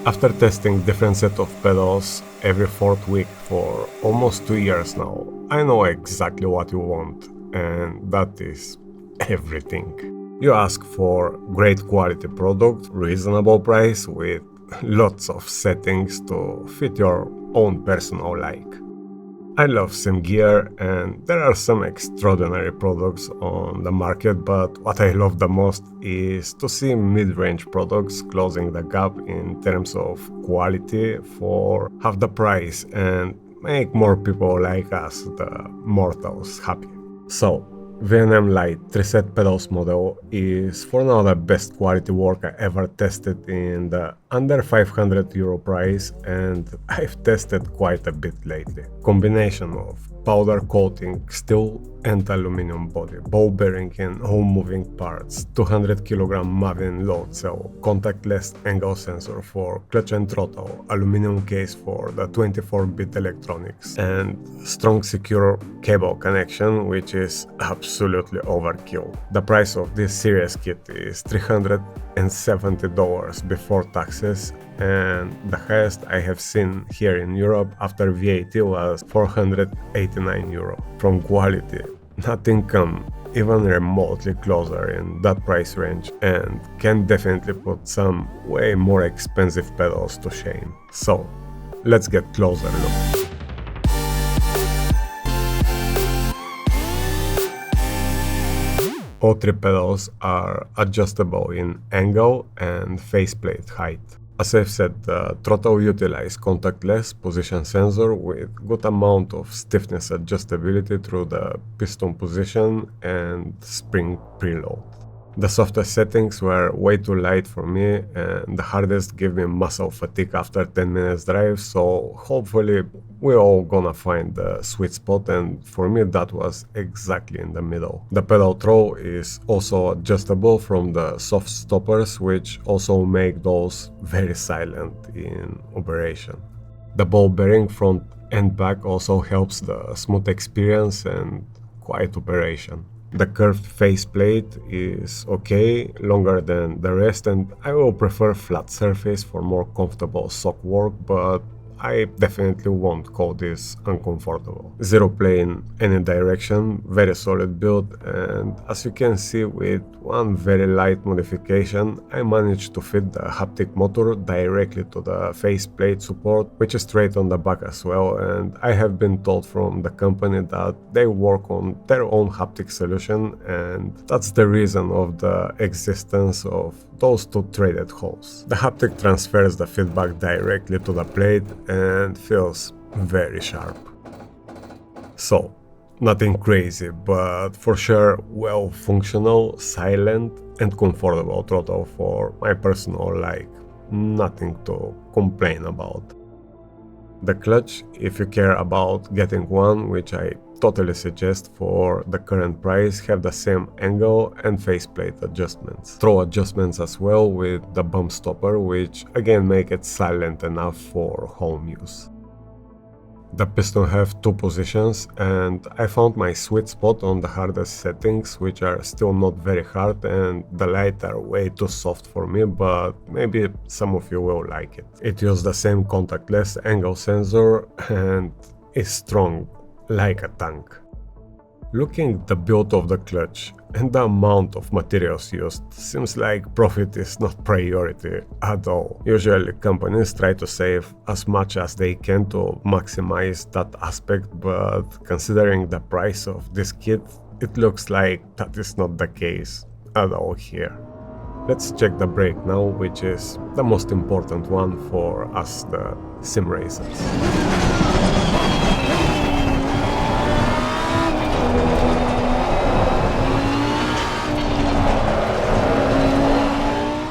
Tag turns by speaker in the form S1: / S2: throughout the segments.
S1: After testing different set of pedals every 4th week for almost 2 years now, I know exactly what you want, and that is everything. You ask for great quality product, reasonable price with lots of settings to fit your own personal like. I love some gear and there are some extraordinary products on the market, but what I love the most is to see mid-range products closing the gap in terms of quality for half the price and make more people like us, the mortals, happy. So, VNM Lite Preset Pedals model is for now the best quality work I ever tested in the under 500 euro price, and I've tested quite a bit lately. Combination of powder coating, steel and aluminum body, ball bearing and all moving parts, 200 kg Mavin load cell, contactless angle sensor for clutch and throttle, aluminum case for the 24-bit electronics, and strong secure cable connection, which is absolutely overkill. The price of this serious kit is $370 before taxes, and the highest I have seen here in Europe after VAT was 489 euro. From quality, nothing come even remotely closer in that price range and can definitely put some way more expensive pedals to shame. So, let's get closer look. All three pedals are adjustable in angle and faceplate height. As I've said, the Throttle utilizes contactless position sensor with good amount of stiffness adjustability through the piston position and spring preload. The softest settings were way too light for me, and the hardest gave me muscle fatigue after 10 minutes drive, so hopefully we're all gonna find the sweet spot, and for me that was exactly in the middle. The pedal throw is also adjustable from the soft stoppers, which also make those very silent in operation. The ball bearing front and back also helps the smooth experience and quiet operation. The curved faceplate is okay, longer than the rest, and I will prefer flat surface for more comfortable sock work, but I definitely won't call this uncomfortable. Zero play in any direction, very solid build, and as you can see, with one very light modification, I managed to fit the haptic motor directly to the faceplate support, which is straight on the back as well, and I have been told from the company that they work on their own haptic solution, and that's the reason of the existence of those two threaded holes. The haptic transfers the feedback directly to the plate and feels very sharp. So, nothing crazy, but for sure well functional, silent and comfortable throttle for my personal like. Nothing to complain about. The clutch, if you care about getting one, which I totally suggest for the current price, have the same angle and faceplate adjustments. Throw adjustments as well with the bump stopper, which again make it silent enough for home use. The piston have two positions, and I found my sweet spot on the hardest settings, which are still not very hard, and the light are way too soft for me, but maybe some of you will like it. It uses the same contactless angle sensor and is strong like a tank. Looking at the build of the clutch and the amount of materials used, seems like profit is not priority at all. Usually companies try to save as much as they can to maximize that aspect, but considering the price of this kit, it looks like that is not the case at all here. Let's check the brake now, which is the most important one for us, the sim racers.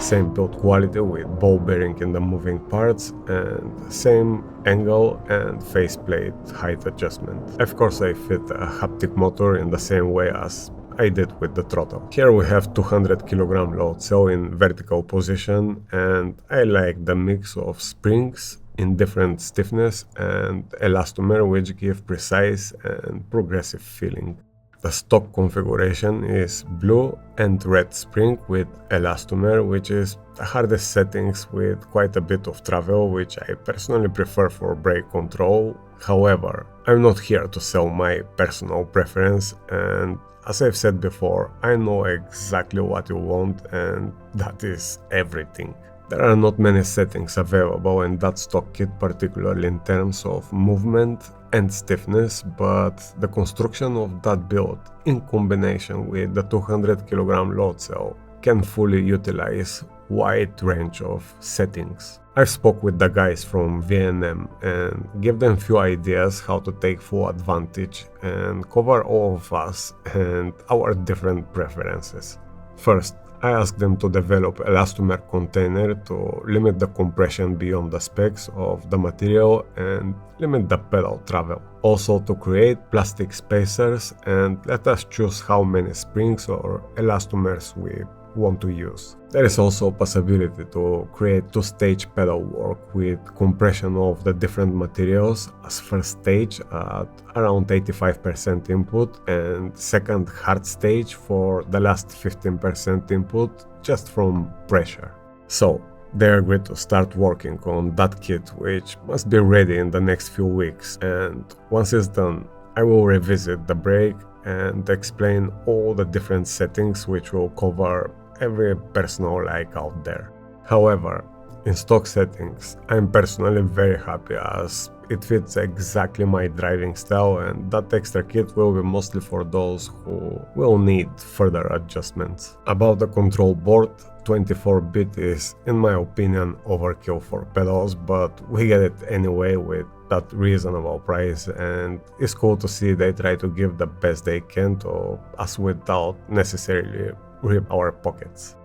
S1: Same build quality with ball bearing in the moving parts and same angle and faceplate height adjustment. Of course I fit a haptic motor in the same way as I did with the Throttle. Here we have 200 kg load cell in vertical position, and I like the mix of springs in different stiffness and elastomer, which give precise and progressive feeling. The stock configuration is blue and red spring with elastomer, which is the hardest settings with quite a bit of travel, which I personally prefer for brake control. However, I'm not here to sell my personal preference, and as I've said before, I know exactly what you want, and that is everything. There are not many settings available in that stock kit, particularly in terms of movement and stiffness, but the construction of that build in combination with the 200 kg load cell can fully utilize wide range of settings. I spoke with the guys from VNM and gave them few ideas how to take full advantage and cover all of us and our different preferences. First, I asked them to develop elastomer container to limit the compression beyond the specs of the material and limit the pedal travel. Also to create plastic spacers and let us choose how many springs or elastomers we want to use. There is also a possibility to create two-stage pedal work with compression of the different materials as first stage at around 85% input and second hard stage for the last 15% input just from pressure. So they agreed to start working on that kit, which must be ready in the next few weeks, and once it's done I will revisit the brake and explain all the different settings which will cover every personal like out there. However, in stock settings, I'm personally very happy as it fits exactly my driving style, and that extra kit will be mostly for those who will need further adjustments. About the control board, 24-bit is, in my opinion, overkill for pedals, but we get it anyway with that reasonable price, and it's cool to see they try to give the best they can to us without necessarily rip our pockets.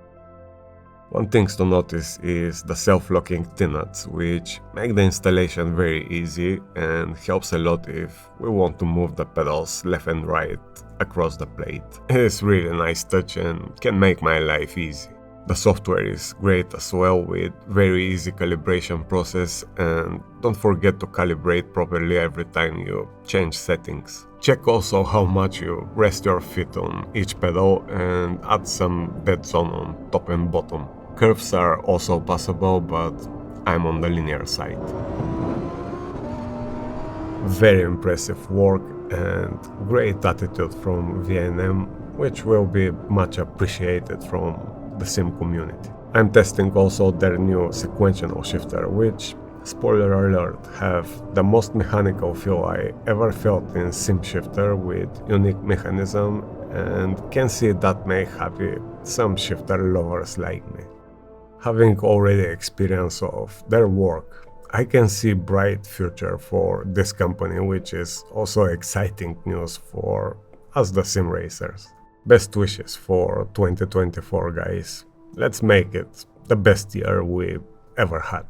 S1: One thing to notice is the self-locking T-nuts, which make the installation very easy and helps a lot if we want to move the pedals left and right across the plate. It is really nice touch and can make my life easy. The software is great as well with very easy calibration process, and don't forget to calibrate properly every time you change settings. Check also how much you rest your feet on each pedal and add some dead zone on top and bottom. Curves are also possible, but I'm on the linear side. Very impressive work and great attitude from VNM, which will be much appreciated from the sim community. I'm testing also their new sequential shifter, which, spoiler alert, have the most mechanical feel I ever felt in sim shifter with unique mechanism, and can see that may happy some shifter lovers like me. Having already experience of their work, I can see bright future for this company, which is also exciting news for us the sim racers. Best wishes for 2024, guys. Let's make it the best year we've ever had.